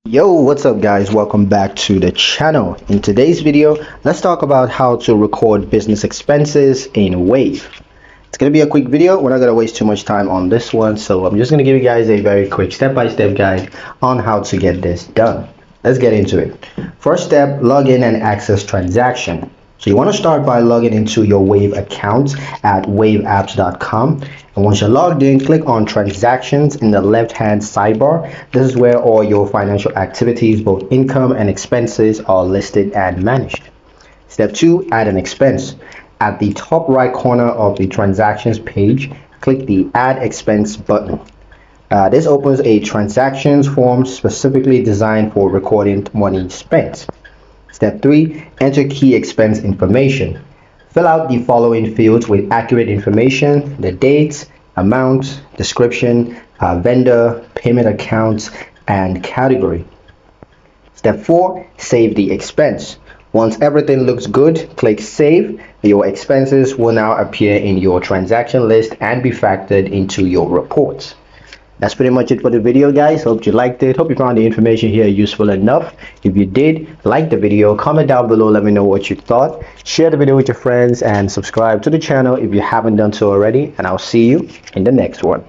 Yo, what's up guys? Welcome back to the channel. In today's video, let's talk about how to record business expenses in Wave. It's going to be a quick video. We're not going to waste too much time on this one, so I'm just going to give you guys a very quick step-by-step guide on how to get this done. Let's get into it. First step, log in and access transaction. So you want to start by logging into your Wave account at waveapps.com. And once you're logged in, click on transactions in the left-hand sidebar. This is where all your financial activities, both income and expenses, are listed and managed. Step 2, add an expense. At the top right corner of the transactions page, click the add expense button. This opens a transactions form specifically designed for recording money spent. Step 3, enter key expense information. Fill out the following fields with accurate information: the date, amount, description, vendor, payment accounts, and category. Step 4, save the expense. Once everything looks good, click save. Your expenses will now appear in your transaction list and be factored into your reports. That's pretty much it for the video, guys. Hope you liked it. Hope you found the information here useful enough. If you did, like the video, comment down below, let me know what you thought. Share the video with your friends and subscribe to the channel if you haven't done so already. And I'll see you in the next one.